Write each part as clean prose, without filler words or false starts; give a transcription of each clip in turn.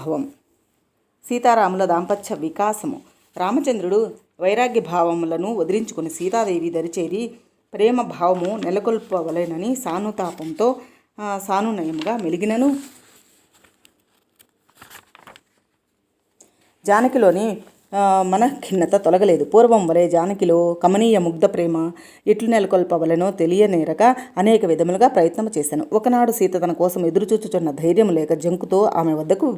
వైరాగ్యభావం. సీతారాముల దాంపత్య వికాసము. రామచంద్రుడు వైరాగ్య భావములను వదిలించుకుని సీతాదేవి దరిచేరి ప్రేమ భావము నెలకొల్పవలెనని సానుతాపంతో సానునయముగా మెలిగినను జానకిలోని మనఖిన్నత తొలగలేదు. పూర్వం వలె జానకిలో కమనీయ ముగ్ధ ప్రేమ ఎట్లు నెలకొల్పవలెనో తెలియనేరక అనేక విధములుగా ప్రయత్నం చేశాను. ఒకనాడు సీత తన కోసం ఎదురుచూచుచున్న ధైర్యం లేక జంకుతో ఆమె వద్దకు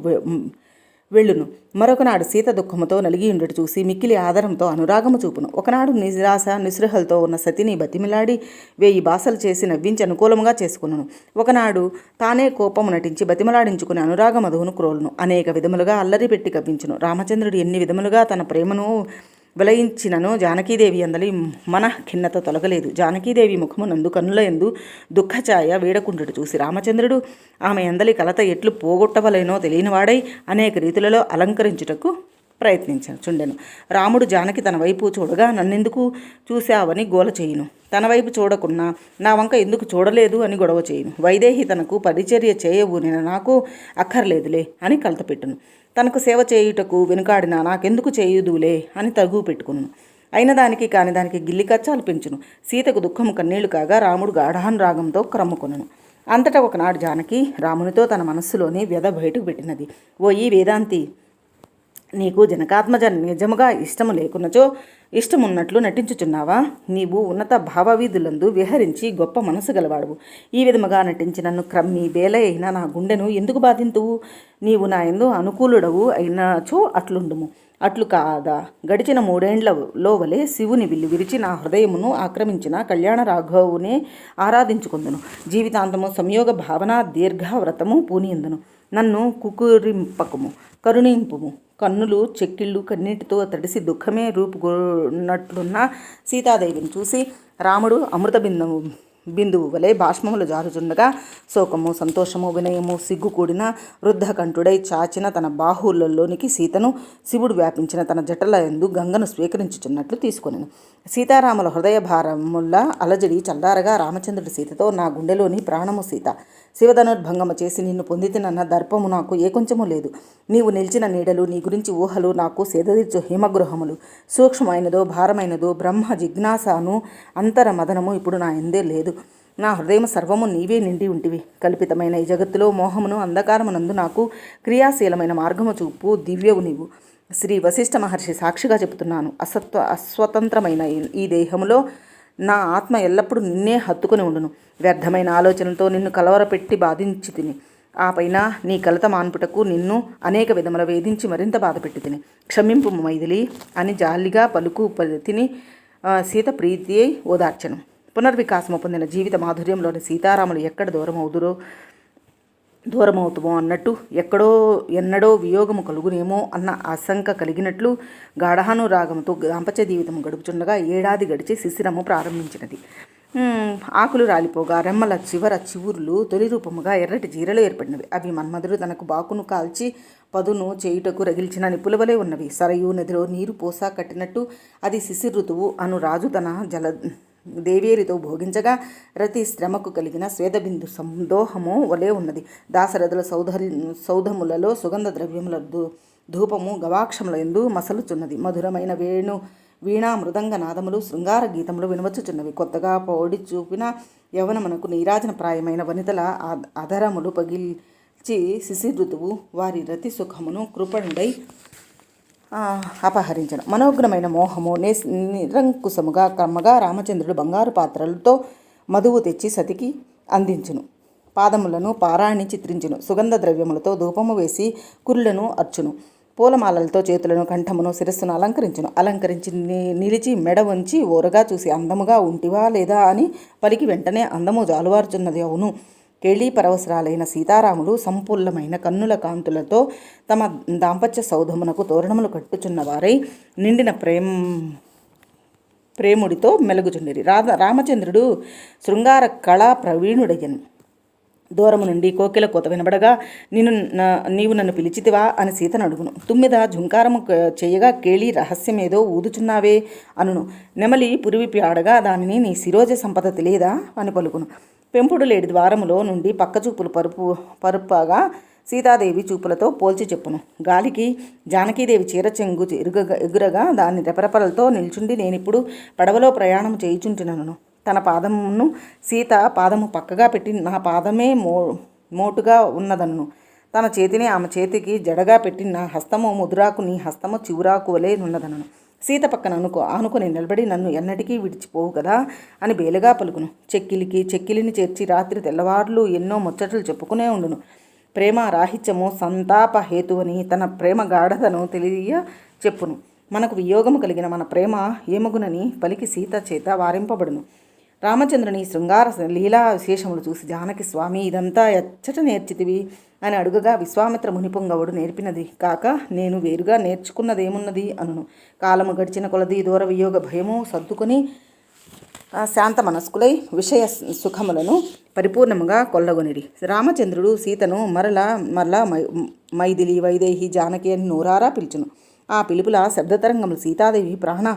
వెళ్ళును. మరొకనాడు సీత దుఃఖముతో నలిగియుండుట చూసి మిక్కిలి ఆదరంతో అనురాగము చూపును. ఒకనాడు నిరాశ నిస్పృహలతో ఉన్న సతిని బతిమిలాడి 1000 భాషలు చేసి నవ్వించి అనుకూలముగా చేసుకున్నాను. ఒకనాడు తానే కోపము నటించి బతిమలాడించుకుని అనురాగ మధువును క్రోలును. అనేక విధములుగా అల్లరి పెట్టి కవ్వించును. రామచంద్రుడు ఎన్ని విధములుగా తన ప్రేమను విలయించినను జానకీదేవి అందలి మనఖిన్నత తొలగలేదు. జానకీదేవి ముఖము నందు కన్నుల యందు దుఃఖఛాయ వీడకుండుట చూసి రామచంద్రుడు ఆమె అందలి కలత ఎట్లు పోగొట్టవలేనో తెలియనివాడై అనేక రీతులలో అలంకరించుటకు ప్రయత్నించుండెను. రాముడు జానకి తన వైపు చూడగా నన్నెందుకు చూశావని గోల చేయును. తన వైపు చూడకున్నా నా వంక ఎందుకు చూడలేదు అని గొడవ చేయును. వైదేహి తనకు పరిచర్య చేయవు నేను నాకు అక్కర్లేదులే అని కలత పెట్టును. తనకు సేవ చేయుటకు వెనుకాడినా నాకెందుకు చేయుదులే అని తగు పెట్టుకును. అయిన దానికి కాని దానికి గిల్లి కచ్చాలు పెంచును. సీతకు దుఃఖము కన్నీళ్లు కాగా రాముడు గాఢానురాగంతో క్రమ్ముకొనను. అంతటా ఒకనాడు జానకి రామునితో తన మనస్సులోని వ్యధ బయటకు పెట్టినది. ఓ ఈ వేదాంతి, నీకు జనకాత్మజ నిజముగా ఇష్టము లేకున్నచో ఇష్టమున్నట్లు నటించుచున్నావా? నీవు ఉన్నత భావవీధులందు విహరించి గొప్ప మనసు గలవాడువు. ఈ విధముగా నటించి నన్ను క్రమ్మి బేల అయినా నా గుండెను ఎందుకు బాధింతువు? నీవు నా యందు అనుకూలుడవు అయినచో అట్లుండుము. అట్లు కాదా గడిచిన 3 ఏండ్లలో వలె శివుని విల్లు విరిచి నా హృదయమును ఆక్రమించిన కళ్యాణ రాఘవునే ఆరాధించుకుందును. జీవితాంతము సంయోగ భావన దీర్ఘవ్రతము పూనియందును. నన్ను కుకురింపకము, కరుణింపుము. కన్నులు చెక్కిళ్ళు కన్నీటితో తడిసి దుఃఖమే రూపుగొన్నట్లున్న సీతాదేవిని చూసి రాముడు అమృత బిందువు వలె బాష్మములు జారుచుండగా శోకము సంతోషము వినయము సిగ్గు కూడిన వృద్ధకంఠుడై చాచిన తన బాహువులలోనికి సీతను శివుడు వ్యాపించిన తన జటల యందు గంగను స్వీకరించుచున్నట్లు తీసుకొనెను. సీతారాముల హృదయ భారముల అలజడి చల్లారగా రామచంద్రుడి సీతతో నా గుండెలోని ప్రాణము సీత, శివధనుర్భంగము చేసి నిన్ను పొందితినన్న దర్పము నాకు ఏ కొంచెము లేదు. నీవు నిలిచిన నీడలు నీ గురించి ఊహలు నాకు సేదతీర్చు హిమగృహములు. సూక్ష్మమైనదో భారమైనదో బ్రహ్మ జిజ్ఞాసను అంతర మదనము ఇప్పుడు నా ఎందే లేదు. నా హృదయం సర్వము నీవే నిండి ఉంటివి. కల్పితమైన ఈ జగత్తులో మోహమును అంధకారమునందు నాకు క్రియాశీలమైన మార్గము చూపు దివ్యవు నీవు. శ్రీ వశిష్ఠ మహర్షి సాక్షిగా చెబుతున్నాను. అస్వతంత్రమైన ఈ దేహములో నా ఆత్మ ఎల్లప్పుడూ నిన్నే హత్తుకుని ఉండును. వ్యర్థమైన ఆలోచనలతో నిన్ను కలవరపెట్టి బాధించి తిని ఆ పైన నీ కలత మాన్పుటకు నిన్ను అనేక విధముల వేధించి మరింత బాధపెట్టి తిని క్షమింపు మైథిలి అని జాలిగా పలుకు తిని సీత ప్రీతి అయి ఓదార్చను. పునర్వికాసము పొందిన జీవిత మాధుర్యంలోని సీతారాములు ఎక్కడ దూరమవుతామో అన్నట్టు ఎన్నడో వియోగము కలుగునేమో అన్న ఆశంక కలిగినట్లు గాఢానురాగముతో దాంపత్య జీవితము గడుపుచుండగా 1 ఏడాది గడిచి శిశిరము ప్రారంభించినది. ఆకులు రాలిపోగా రెమ్మల చివురులు తొలి రూపముగా ఎర్రటి జీరలు ఏర్పడినవి. అవి మన్మధుడు తనకు బాకును కాల్చి పదును చేయుటకు రగిల్చిన నిపులవలే ఉన్నవి. సరయూ నదిలో నీరు పోసా కట్టినట్టు అది శిశిర ఋతువు అను రాజు తన దేవేరితో భోగించగా రతి శ్రమకు కలిగిన స్వేదబిందు సందోహము వలె ఉన్నది. దాసరథుల సౌధములలో సుగంధ ద్రవ్యముల ధూపము గవాక్షముల యందు మసలుచున్నది. మధురమైన వీణా మృదంగ నాదములు శృంగార గీతములు వినవచ్చుచున్నవి. కొత్తగా పౌడి చూపిన యవనమునకు నీరాజన ప్రాయమైన వనితల అధరములు పగిల్చి శిశిర ఋతువు వారి రతి సుఖమును కృపణుడై అపహరించను. మనోగ్రమైన మోహము నిరంకుశముగా కమ్మగా రామచంద్రుడు బంగారు పాత్రలతో మధువు తెచ్చి సతికి అందించును. పాదములను పారాణి చిత్రించును. సుగంధ ద్రవ్యములతో ధూపము వేసి కురులను అర్చును. పూలమాలలతో చేతులను కంఠమును శిరస్సును అలంకరించి నిలిచి మెడ వంచి ఓరగా చూసి అందముగా ఉంటివా లేదా అని పలికి వెంటనే అందము జాలువార్చున్నది. అవును, కేళీ పరవశరాలైన సీతారాములు సంపుల్లమైన కన్నుల కాంతులతో తమ దాంపత్య సౌధమునకు తోరణములు కట్టుచున్నవారై నిండిన ప్రేముడితో మెలుగుచుండిరి. రామచంద్రుడు శృంగార కళా ప్రవీణుడయ్యను. దూరము నుండి కోకిల కోత వినబడగా నీవు నన్ను పిలిచితివా అని సీతను అడుగును. తుమ్మిద ఝుంకారము చేయగా కేళి రహస్యమేదో ఊదుచున్నావే అనును. నెమలి పురివిపి ఆడగా దానిని నీ శిరోజ సంపద తెలియదా అని పలుకును. పెంపుడు లేడి ద్వారములో నుండి పక్కచూపులు పరుపగా సీతాదేవి చూపులతో పోల్చి చెప్పును. గాలికి జానకీదేవి చీర చెంగు ఎగురగా దాని రెపరెపలతో నిల్చుండి నేనిప్పుడు పడవలో ప్రయాణం చేయుచుంటున్నాను. తన పాదమును సీత పాదము పక్కగా పెట్టి నా పాదమే మోటుగా ఉన్నదన్ను. తన చేతిని ఆమె చేతికి జడగా పెట్టి నా హస్తము ముదురాకు నీ హస్తము చివురాకు వలె ఉన్నదనను. సీత పక్కన ఆనుకొని నిలబడి నన్ను ఎన్నటికీ విడిచిపోవు కదా అని బేలుగా పలుకును. చెక్కిలిని చేర్చి రాత్రి తెల్లవార్లు ఎన్నో ముచ్చట్లు చెప్పుకునే ఉండును. ప్రేమ రాహిత్యము సంతాప హేతువని తన ప్రేమ గాఢతను తెలియ చెప్పును. మనకు వియోగము కలిగిన మన ప్రేమ ఏమగునని పలికి సీత చేత వారింపబడును. రామచంద్రుని శృంగార లీలా విశేషములు చూసి జానకి స్వామి ఇదంతా ఎచ్చట నేర్చితివి అని అడుగగా విశ్వామిత్ర మునిపొంగవుడు నేర్పినది కాక నేను వేరుగా నేర్చుకున్నదేమున్నది అనును. కాలము గడిచిన కొలది దూర వియోగ భయము సర్దుకొని శాంత మనస్కులై విషయ సుఖములను పరిపూర్ణముగా కొల్లగొనిడి. రామచంద్రుడు సీతను మరలా మైథిలి వైదేహి జానకి అని నోరారా పిలుచును. ఆ పిలుపుల శబ్దతరంగములు సీతాదేవి ప్రాణ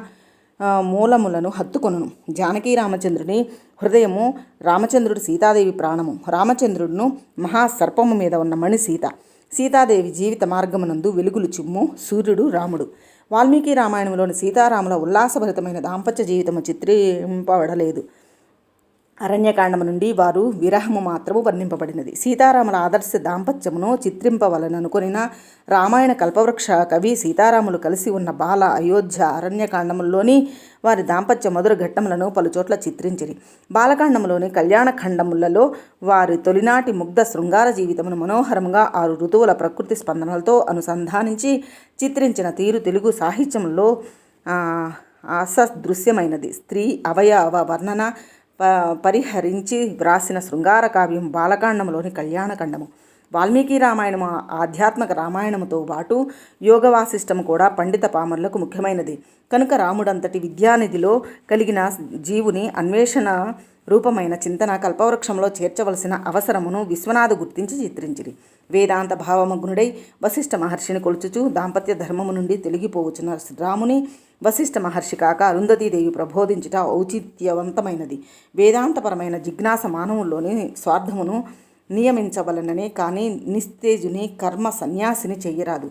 మూలములను హత్తుకొనును. జానకీ రామచంద్రుని హృదయము, రామచంద్రుడు సీతాదేవి ప్రాణము. రామచంద్రుడును మహాసర్పము మీద ఉన్న మణి సీత. సీతాదేవి జీవిత మార్గమునందు వెలుగులు చిమ్ము సూర్యుడు రాముడు. వాల్మీకి రామాయణంలోని సీతారాముల ఉల్లాసభరితమైన దాంపత్య జీవితము చిత్రింపబడలేదు. అరణ్యకాండము నుండి వారు విరహము మాత్రము వర్ణింపబడినది. సీతారాముల ఆదర్శ దాంపత్యమును చిత్రింపవలననుకొనిన రామాయణ కల్పవృక్ష కవి సీతారాములు కలిసి ఉన్న బాల అయోధ్య అరణ్యకాండముల్లోని వారి దాంపత్య మధుర ఘట్టములను పలుచోట్ల చిత్రించిరి. బాలకాండములోని కళ్యాణఖండములలో వారి తొలినాటి ముగ్ధ శృంగార జీవితమును మనోహరంగా 6 ఋతువుల ప్రకృతి స్పందనలతో అనుసంధానించి చిత్రించిన తీరు తెలుగు సాహిత్యంలో అసదృశ్యమైనది. స్త్రీ అవయవ వర్ణన పరిహరించి వ్రాసిన శృంగార కావ్యం బాలకాండములోని కళ్యాణఖండము. వాల్మీకి రామాయణము ఆధ్యాత్మిక రామాయణముతో పాటు యోగ వాసిష్టము కూడా పండిత పామరులకు ముఖ్యమైనది కనుక రాముడంతటి విద్యానిధిలో కలిగిన జీవుని అన్వేషణ రూపమైన చింతన కల్పవృక్షంలో చేర్చవలసిన అవసరమును విశ్వనాథ గుర్తించి చిత్రించిరి. వేదాంత భావమగ్నుడై వశిష్ఠ మహర్షిని కొలుచుచు దాంపత్య ధర్మము నుండి తొలగిపోవచ్చున్న రాముని వశిష్ఠ మహర్షి కాక అరుంధతీదేవి ప్రబోధించుట ఔచిత్యవంతమైనది. వేదాంతపరమైన జిజ్ఞాస మానవుల్లోని స్వార్థమును నియమించవలననే కానీ నిస్తేజుని కర్మ సన్యాసిని చెయ్యరాదు.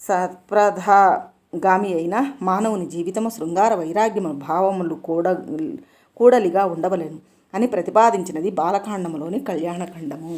సత్ప్రధాగామి అయిన మానవుని జీవితము శృంగార వైరాగ్యము భావములు కూడలిగా ఉండవలేను అని ప్రతిపాదించినది బాలకాండములోని కళ్యాణఖండము.